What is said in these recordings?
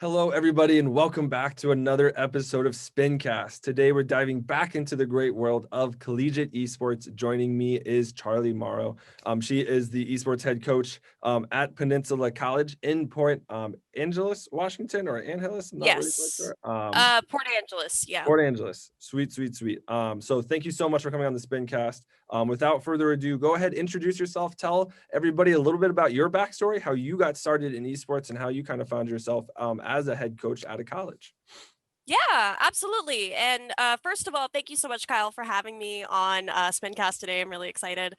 Hello, everybody, and welcome back to another episode of Spincast. Today, we're diving back into the great world of collegiate esports. Joining me is Charlie MORROW. She is the esports head coach at Peninsula College in Port Angeles, Washington, or Angeles. I'm not really quite Yes. sure. Port Angeles, yeah. Port Angeles. Sweet, sweet, sweet. So thank you so much for coming on the Spincast. Without further ado, go ahead, introduce yourself. Tell everybody a little bit about your backstory, how you got started in esports, and how you kind of found yourself as a head coach out of college. Yeah, absolutely. And first of all, thank you so much, Kyle, for having me on Spincast today. I'm really excited.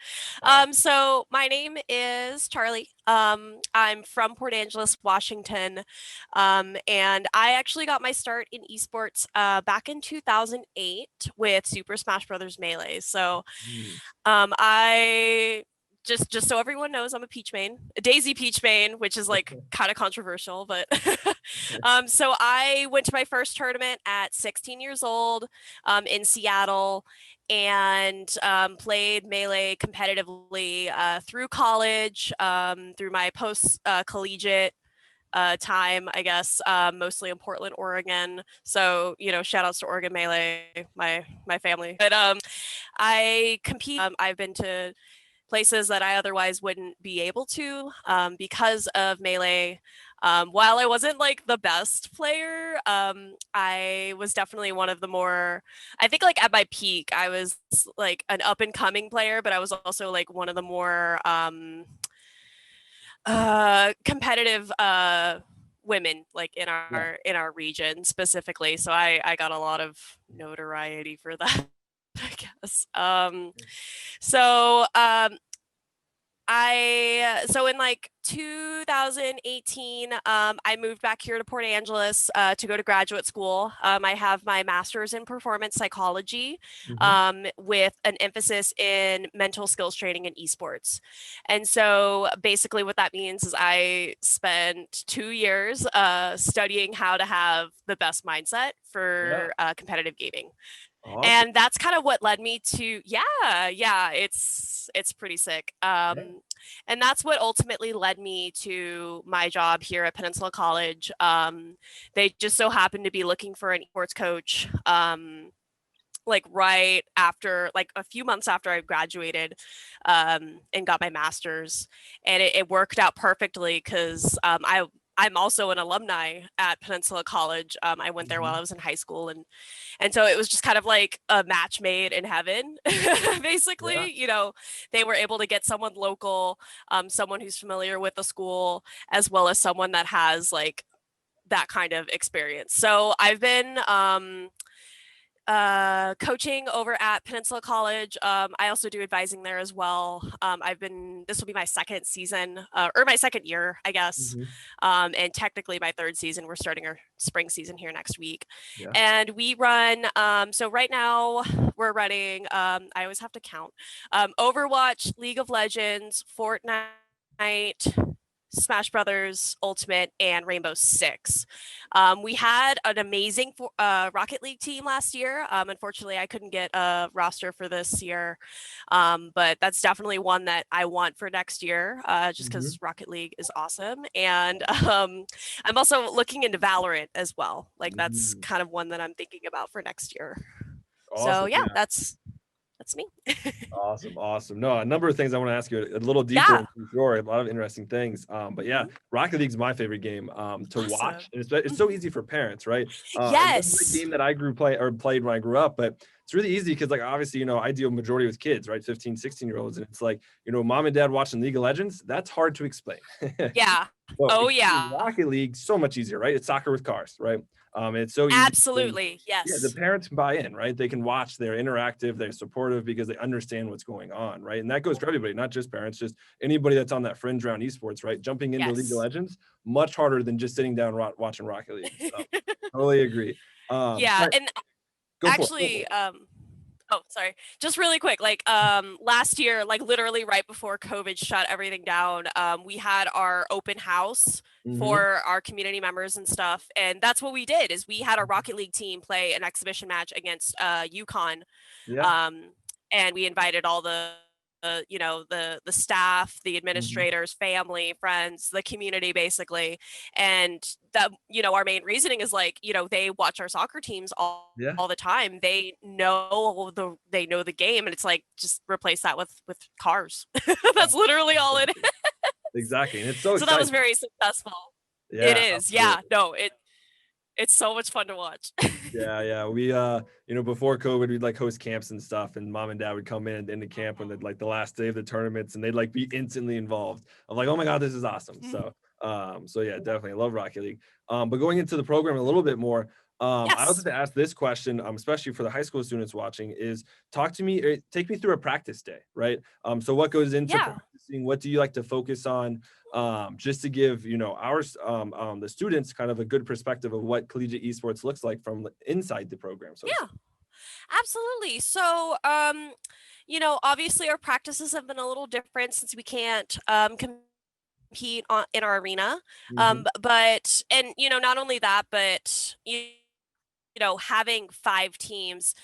So my name is Charlie. I'm from Port Angeles, Washington. And I actually got my start in esports back in 2008 with Super Smash Brothers Melee. So I just so everyone knows, I'm a Peach main, a Daisy Peach main, which is like kind of controversial, but so I went to my first tournament at 16 years old in Seattle and played Melee competitively through college, through my post collegiate time, I guess, mostly in Portland, Oregon. So, shout outs to Oregon Melee, my family. But I compete. I've been to places that I otherwise wouldn't be able to because of Melee. While I wasn't like the best player, I was definitely one of the more, I think like at my peak, I was like an up and coming player, but I was also like one of the more competitive women like in our region specifically. So I got a lot of notoriety for that. I guess. So in like 2018, I moved back here to Port Angeles to go to graduate school. I have my master's in performance psychology with an emphasis in mental skills training and esports. And so basically what that means is I spent 2 years studying how to have the best mindset for competitive gaming. Awesome. And that's kind of what led me to it's pretty sick. And that's what ultimately led me to my job here at Peninsula College. They just so happened to be looking for an esports coach like right after, like a few months after I graduated and got my master's, and it worked out perfectly because I'm also an alumni at Peninsula College. I went there while I was in high school, and so it was just kind of like a match made in heaven, basically. They were able to get someone local, someone who's familiar with the school, as well as someone that has like that kind of experience. So I've been coaching over at Peninsula College. I also do advising there as well. This will be my second season, or my second year, I guess. And technically my third season. We're starting our spring season here next week. And we run, so right now we're running, I always have to count, Overwatch, League of Legends, Fortnite, Smash Brothers Ultimate, and Rainbow Six. We had an amazing Rocket League team last year. Unfortunately, I couldn't get a roster for this year, but that's definitely one that I want for next year, just because Rocket League is awesome. And I'm also looking into Valorant as well. Like that's kind of one that I'm thinking about for next year. Awesome. So yeah, that's me. Awesome. No, a number of things I want to ask you a little deeper. Sure, a lot of interesting things. But yeah, Rocket League's my favorite game to watch. And it's so easy for parents, right? Yes. It's a game that I played when I grew up, but it's really easy because like obviously, I deal majority with kids, right? 15, 16-year-olds. And it's like, mom and dad watching League of Legends, that's hard to explain. Yeah. Well, Rocket League, so much easier, right? It's soccer with cars, right? It's so easy. Absolutely. Yes. Yeah, the parents can buy in, right? They can watch, they're interactive, they're supportive because they understand what's going on, right? And that goes for everybody, not just parents, just anybody that's on that fringe around esports, right? Jumping into League of Legends, much harder than just sitting down watching Rocket League. So, totally agree. And actually, oh, sorry. Just really quick, like last year, like literally right before COVID shut everything down, we had our open house for our community members and stuff. And that's what we did is we had our Rocket League team play an exhibition match against UConn. And we invited all the the staff, the Mhm. administrators, family, friends, the community, basically. And that, our main reasoning is like, they watch our soccer teams Yeah. all the time. They know the game, and it's like, just replace that with cars. Yeah. That's literally all it is. Exactly. Exactly. And it's so So that was exciting. very successful. It Yeah, is. Yeah. absolutely. No, it's so much fun to watch. Yeah, yeah. We before COVID, we'd like host camps and stuff, and mom and dad would come in the camp when like the last day of the tournaments, and they'd like be instantly involved. I'm like, oh my God, this is awesome. Mhm. So yeah, definitely. I love Rocket League. But going into the program a little bit more, I wanted Yes. to ask this question, especially for the high school students watching, is take me through a practice day, right? So what goes into Yeah. practicing? What do you like to focus on? Just to give the students kind of a good perspective of what collegiate esports looks like from inside the program, so to Yeah. speak. Absolutely. So, obviously our practices have been a little different since we can't compete in our arena. Mhm. But and not only that, but having 5 teams,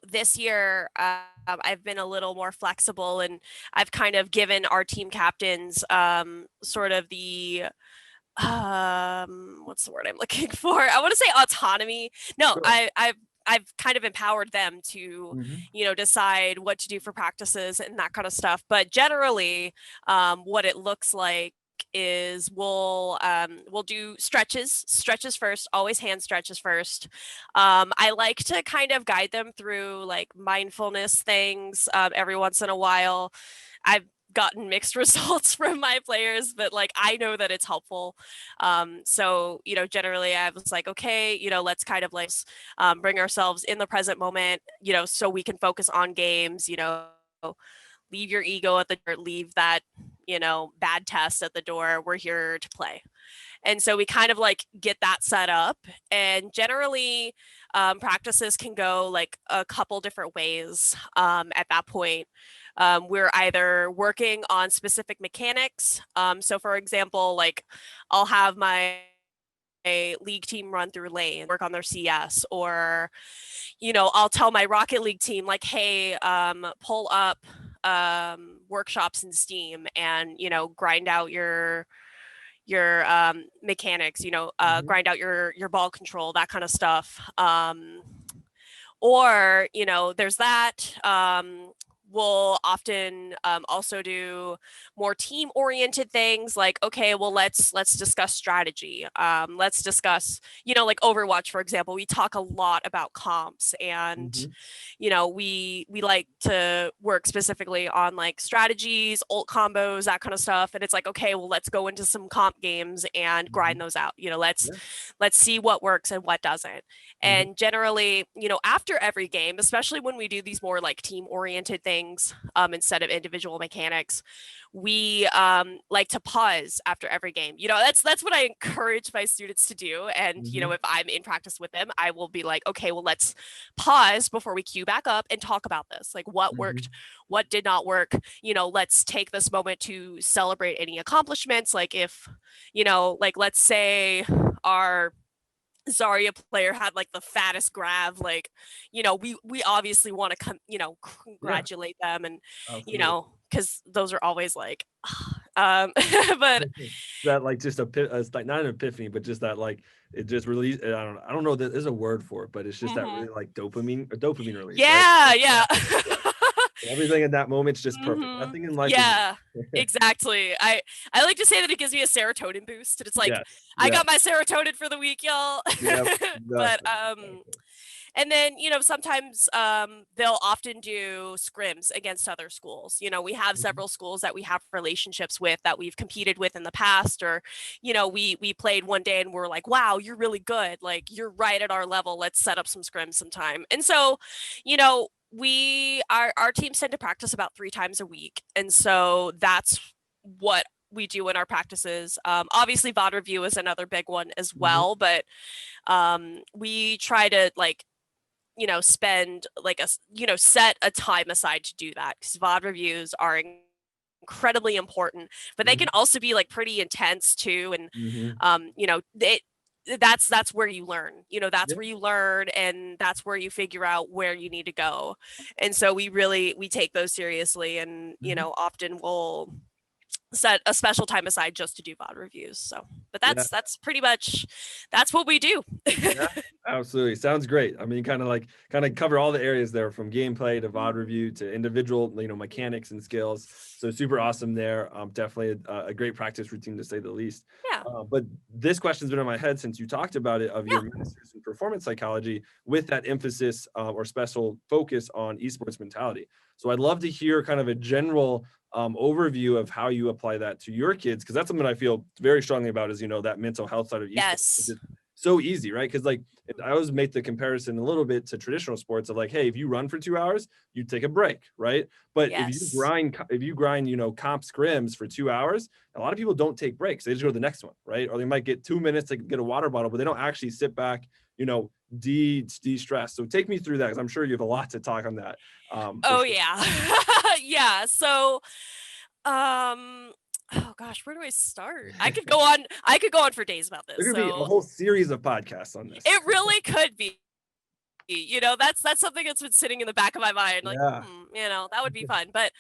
this year I've been a little more flexible, and I've kind of given our team captains sort of the what's the word I'm looking for? I want to say autonomy. No, Sure. I've kind of empowered them to, Mhm. decide what to do for practices and that kind of stuff. But generally, what it looks like is we'll do stretches first, always hand stretches first. I like to kind of guide them through like mindfulness things every once in a while. I've gotten mixed results from my players, but like I know that it's helpful. So generally I was like, okay, let's kind of like bring ourselves in the present moment, so we can focus on games. Leave your ego at the door, leave that bad test at the door. We're here to play. And so we kind of like get that set up. And generally, practices can go like a couple different ways at that point. We're either working on specific mechanics. So, for example, like I'll have my league team run through lane, work on their CS, or I'll tell my Rocket League team like, hey, pull up workshops in Steam and grind out your mechanics, Mhm. grind out your ball control, that kind of stuff. Or there's that. We'll often also do more team oriented things like, okay, well, let's discuss strategy. Let's discuss, like Overwatch, for example. We talk a lot about comps, and Mhm. we like to work specifically on like strategies, ult combos, that kind of stuff. And it's like, okay, well, let's go into some comp games and grind Mhm. those out. Let's Yeah. see what works and what doesn't. Mhm. And generally, after every game, especially when we do these more like team oriented things instead of individual mechanics, we like to pause after every game. That's what I encourage my students to do. And Mhm. if I'm in practice with them, I will be like, okay, well, let's pause before we queue back up and talk about this. Like, what worked, Mhm. what did not work. Let's take this moment to celebrate any accomplishments. Like if like let's say our Zarya player had like the fattest grab, like we obviously want to Yeah, congratulate them, and absolutely. because those are always like but That like just it's like not an epiphany, but just that like it just release. I don't know that there's a word for it, but it's just that really mhm. like dopamine release, right? Yeah, Like, yeah. yeah. Everything in that moment's just perfect. Mhm. Nothing in life is. Yeah, exactly. I like to say that it gives me a serotonin boost, and it's like Yes. I got Yes. my serotonin for the week, y'all. Yep. But Exactly. and then sometimes they'll often do scrims against other schools. We have Mhm. several schools that we have relationships with that we've competed with in the past, or we played one day and we're like, wow, you're really good, like you're right at our level, let's set up some scrims sometime. And so our teams tend to practice about 3 times a week, and so that's what we do in our practices. Obviously VOD review is another big one as Mhm. well, but we try to like spend like set a time aside to do that, because VOD reviews are incredibly important, but they can Mhm. also be like pretty intense too. And Mhm. it that's where you learn, that's Yeah. where you learn, and that's where you figure out where you need to go. And so we take those seriously, and often we'll set a special time aside just to do VOD reviews. So, but Yeah. that's pretty much, that's what we do. Yeah, absolutely. Sounds great. I mean, kind of cover all the areas there, from gameplay to VOD review to individual, mechanics and skills. So super awesome there. Definitely a great practice routine, to say the least. Yeah. But this question's been in my head since you talked about it, of your master's in performance psychology with that emphasis or special focus on esports mentality. So I'd love to hear kind of a general overview of how you apply that to your kids, because that's something I feel very strongly about, is that mental health side of esports. Yes. So easy, right? Because like, I always make the comparison a little bit to traditional sports of like, hey, if you run for 2 hours, you take a break, right? But if you grind, comp scrims for 2 hours, a lot of people don't take breaks. They just go to the next one, right? Or they might get 2 minutes to get a water bottle, but they don't actually sit back, de-stress. So take me through that, because I'm sure you have a lot to talk on that. Oh, yeah. Yeah. So, oh gosh, where do I start? I could go on for days about this. There could be a whole series of podcasts on this. It really could be. That's something that's been sitting in the back of my mind. Like, that would be fun. But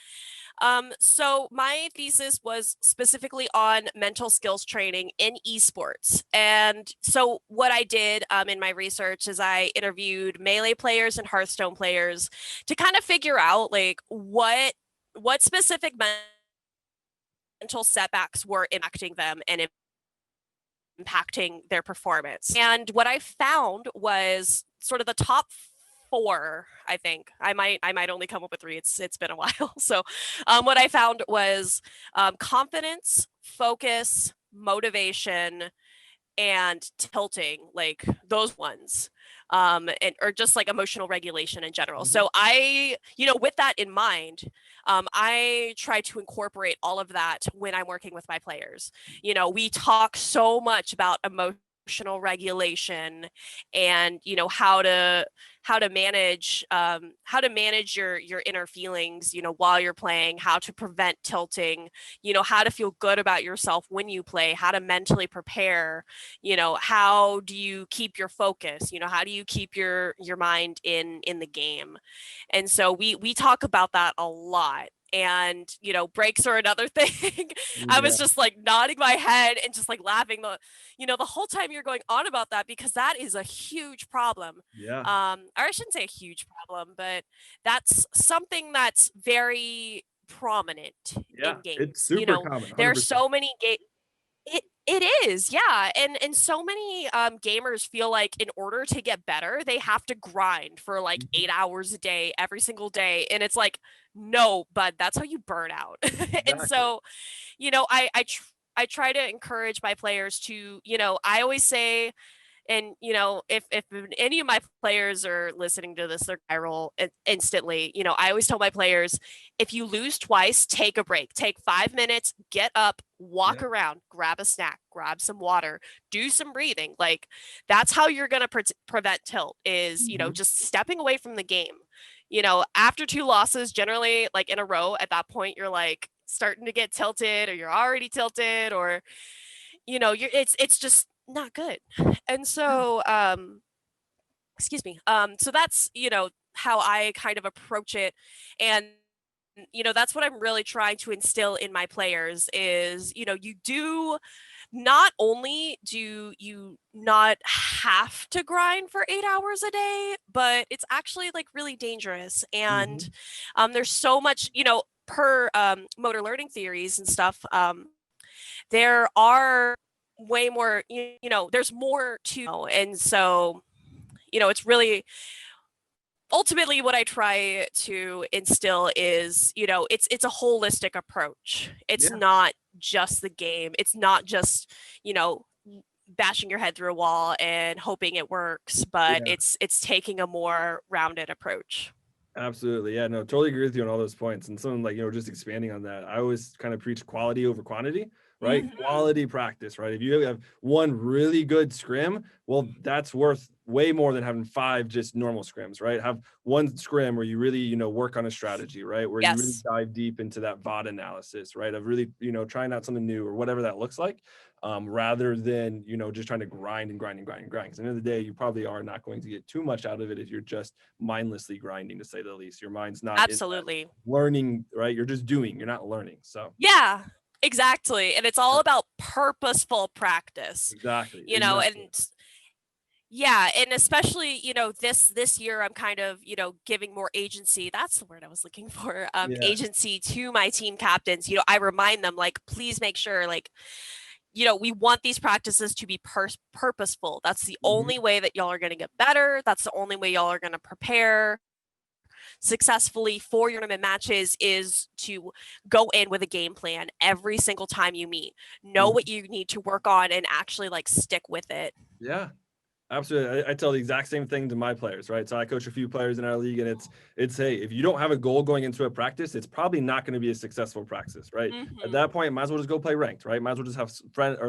so my thesis was specifically on mental skills training in esports. And so what I did in my research is I interviewed Melee players and Hearthstone players to kind of figure out like what specific mental setbacks were impacting them and impacting their performance. And what I found was sort of the top 4, I think. I might only come up with 3. It's been a while. So what I found was confidence, focus, motivation, and tilting, like those ones, or just like emotional regulation in general. So I, with that in mind, I try to incorporate all of that when I'm working with my players. We talk so much about emotional regulation and how to manage your inner feelings, while you're playing, how to prevent tilting, how to feel good about yourself when you play, how to mentally prepare, how do you keep your focus, how do you keep your mind in the game. And so we talk about that a lot. And breaks are another thing. I was just like nodding my head and just like laughing the whole time you're going on about that, because that is a huge problem. Yeah. Or I shouldn't say a huge problem, but that's something that's very prominent in games. It's super common. There are 100%. so many it is, yeah. And so many gamers feel like in order to get better, they have to grind for like 8 hours a day, every single day. And it's like, no, bud, that's how you burn out. And so, I try to encourage my players to, I always say, and if any of my players are listening to this, they're viral instantly. I always tell my players, if you lose twice, take a break, take 5 minutes, get up, walk around, grab a snack, grab some water, do some breathing. Like that's how you're going to prevent tilt, is just stepping away from the game. After 2 losses, generally like in a row, at that point you're like starting to get tilted, or you're already tilted, or it's just not good. And so excuse me, so that's how I kind of approach it. And that's what I'm really trying to instill in my players is, you do not only do you not have to grind for 8 hours a day, but it's actually like really dangerous. And there's so much, per motor learning theories and stuff, there are way more, there's more to, and so, it's really ultimately what I try to instill is, it's a holistic approach. It's not just the game. It's not just, bashing your head through a wall and hoping it works, but it's taking a more rounded approach. Absolutely. Yeah, no, totally agree with you on all those points. And something like, just expanding on that, I always kind of preach quality over quantity, right? Quality practice, right? If you have one really good scrim, well, that's worth way more than having 5 just normal scrims, right? Have one scrim where you really, work on a strategy, right? Where you really dive deep into that VOD analysis, right? Of really, trying out something new or whatever that looks like. rather than, just trying to grind and grind and grind and grind. Because at the end of the day, you probably are not going to get too much out of it if you're just mindlessly grinding, to say the least. Your mind's not Absolutely learning, right? You're just doing, you're not learning. So yeah, exactly. And it's all about purposeful practice, exactly. and yeah, and especially, this year I'm kind of, giving more agency. That's the word I was looking for. Agency to my team captains. I remind them, like, please make sure, like, we want these practices to be purposeful. That's the only way that y'all are going to get better. That's the only way y'all are going to prepare successfully for your tournament matches, is to go in with a game plan every single time you meet. Know what you need to work on and actually, like, stick with it. Yeah. Absolutely. I tell the exact same thing to my players, right? So I coach a few players in our league, and it's hey, if you don't have a goal going into a practice, it's probably not going to be a successful practice, right? At that point, might as well just go play ranked, right? Might as well just have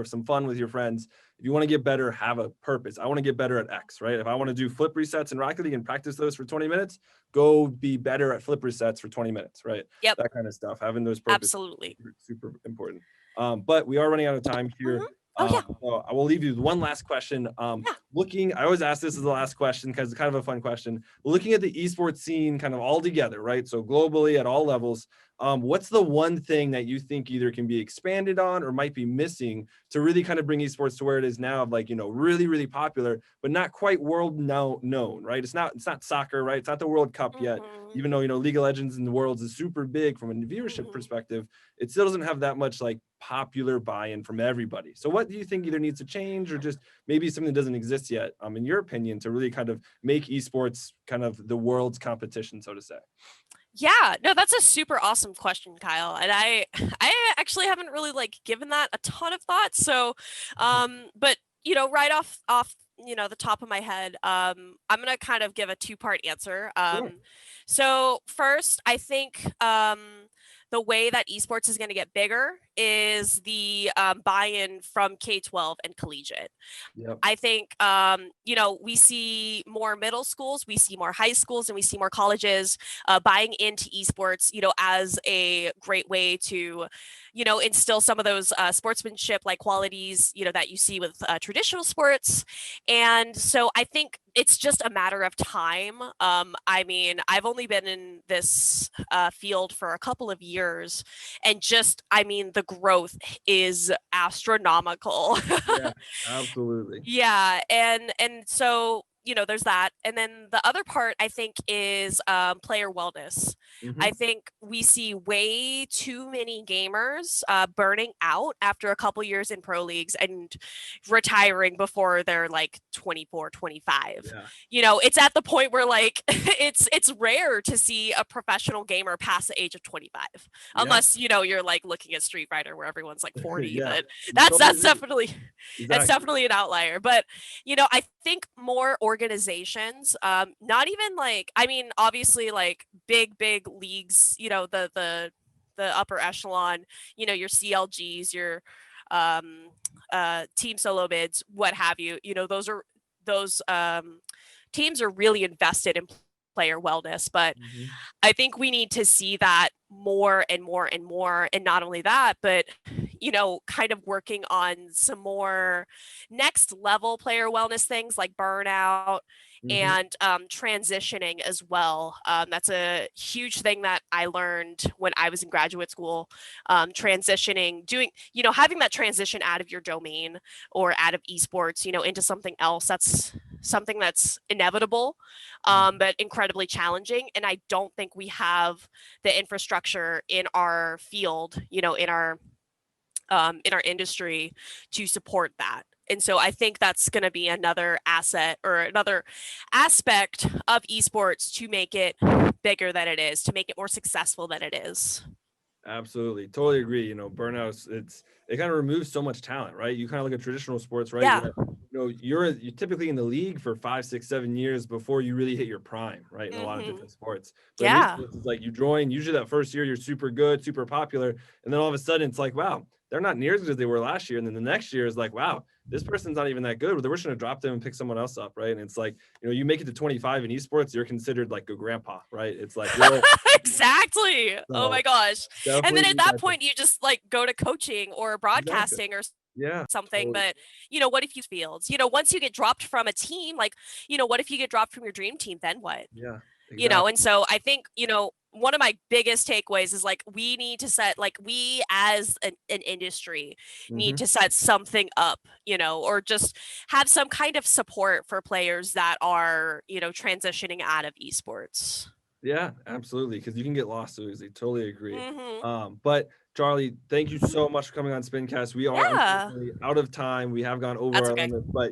some fun with your friends. If you want to get better, have a purpose. I want to get better at X, right? If I want to do flip resets in Rocket League and practice those for 20 minutes, go be better at flip resets for 20 minutes, right? Yep. That kind of stuff. Having those purposes, absolutely, super important. But we are running out of time here. So I will leave you with one last question. I always ask this as the last question because it's kind of a fun question. Looking at the esports scene kind of all together, right? So globally at all levels, what's the one thing that you think either can be expanded on or might be missing to really kind of bring esports to where it is now, of like, really, really popular, but not quite world known, right? It's not soccer, right? It's not the World Cup yet. Even though, League of Legends in the world is super big from a viewership perspective, it still doesn't have that much like popular buy-in from everybody. So what do you think either needs to change, or just maybe something that doesn't exist yet, in your opinion, to really kind of make esports kind of the world's competition, so to say? Yeah, no, that's a super awesome question, Kyle. And I actually haven't really like given that a ton of thought. So, but right off the top of my head, I'm gonna kind of give a two-part answer. Sure. So first, I think the way that esports is going to get bigger is the buy-in from K-12 and collegiate. Yep. I think, we see more middle schools, we see more high schools, and we see more colleges buying into esports, as a great way to, instill some of those sportsmanship like qualities, that you see with traditional sports. And so I think it's just a matter of time. I mean, I've only been in this field for a couple of years, and the growth is astronomical. Yeah, absolutely. Yeah, and so there's that, and then the other part I think is player wellness. I think we see way too many gamers burning out after a couple years in pro leagues and retiring before they're like 24, 25. Yeah. It's at the point where like it's rare to see a professional gamer past the age of 25, unless you're like looking at Street Fighter where everyone's like 40. Yeah, but that's totally definitely an outlier. But I think more organizations, not even like, I mean, obviously like big leagues, the upper echelon, your CLGs, your team solo bids, what have you, those teams are really invested in player wellness. But I think we need to see that more and more and more. And not only that, but kind of working on some more next level player wellness things like burnout and transitioning as well. That's a huge thing that I learned when I was in graduate school. Transitioning, having that transition out of your domain or out of esports, into something else. That's something that's inevitable, but incredibly challenging. And I don't think we have the infrastructure in our field, in our industry to support that. And so I think that's going to be another asset or another aspect of esports to make it bigger than it is, to make it more successful than it is. Absolutely. Totally agree. Burnouts, it kind of removes so much talent, right? You kind of look at traditional sports, right? Yeah. You're typically in the league for 5, 6, 7 years before you really hit your prime, right? In a lot of different sports. But yeah. It's like you join, usually that first year, you're super good, super popular. And then all of a sudden it's like, wow, they're not near as good as they were last year. And then the next year is like, wow, this person's not even that good. We're just going to drop them and pick someone else up, right? And it's like, you make it to 25 in esports, you're considered like a grandpa, right? It's like exactly. So, oh my gosh. And then at that point, you just like go to coaching or broadcasting or Yeah. something, Totally. but what if you fields, once you get dropped from a team, like, what if you get dropped from your dream team, then what? Yeah. Exactly. And so I think, one of my biggest takeaways is like we need to set, like, we as an industry need Hmm. to set something up, or just have some kind of support for players that are, transitioning out of esports. Yeah, absolutely. Because you can get lost so easily. Totally agree. Hmm. But Charlie, thank you so much for coming on Spincast. We are Yeah, unfortunately out of time. We have gone over that's our okay. limit, but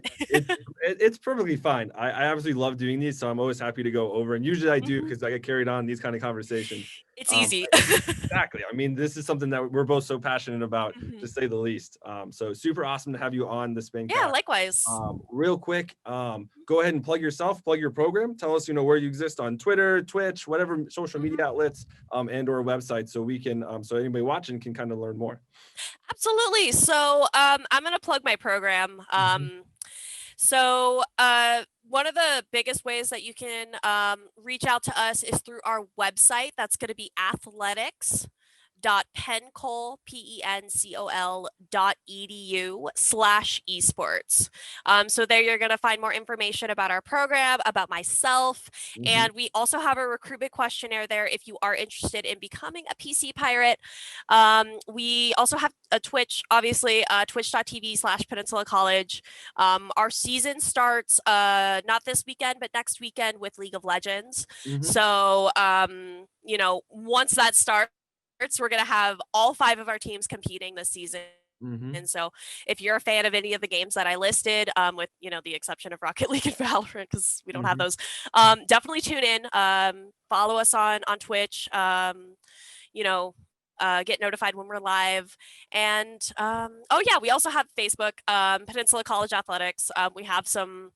it's perfectly fine. I absolutely love doing these, so I'm always happy to go over. And usually I do Hmm. because I get carried on these kind of conversations. It's easy. Exactly. I mean, this is something that we're both so passionate about, to Mhm. say the least. So super awesome to have you on the Yeah, Spincast. likewise. Real quick, go ahead and plug yourself, plug your program. Tell us, where you exist on Twitter, Twitch, whatever social media Mhm. outlets, and or website, so we can, so anybody watching can kind of learn more. Absolutely. So I'm going to plug my program. Mhm. One of the biggest ways that you can reach out to us is through our website. That's going to be athletics.pencol.edu/esports. So there you're going to find more information about our program, about myself, Mhm. and we also have a recruitment questionnaire there if you are interested in becoming a PC pirate. We also have a Twitch, obviously, twitch.tv/Peninsula College. Our season starts not this weekend, but next weekend with League of Legends. Mhm. So, once that starts, we're going to have all 5 of our teams competing this season. Mhm. And so if you're a fan of any of the games that I listed, with, the exception of Rocket League and Valorant, because we don't have Mhm. those, definitely tune in, follow us on Twitch, you know, get notified when we're live. And oh yeah, we also have Facebook, Peninsula College Athletics. We have some.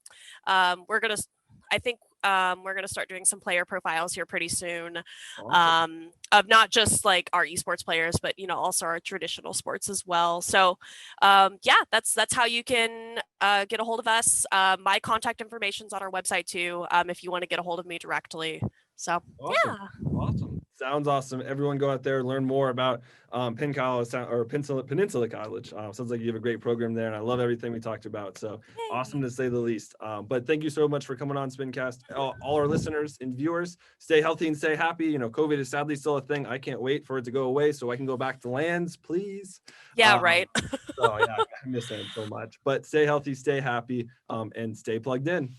I think we're gonna start doing some player profiles here pretty soon, Awesome. of not just like our esports players, but also our traditional sports as well. So yeah, that's how you can get a hold of us. My contact information's on our website too, if you want to get a hold of me directly. So Awesome. yeah. Awesome. Sounds awesome. Everyone go out there and learn more about Penn College, or Peninsula College. Sounds like you have a great program there, and I love everything we talked about. So awesome Yay. to say the least. But thank you so much for coming on Spincast. All our listeners and viewers, stay healthy and stay happy. COVID is sadly still a thing. I can't wait for it to go away so I can go back to lands, please. Yeah, Um, right. so yeah, I miss land so much. But stay healthy, stay happy, and stay plugged in.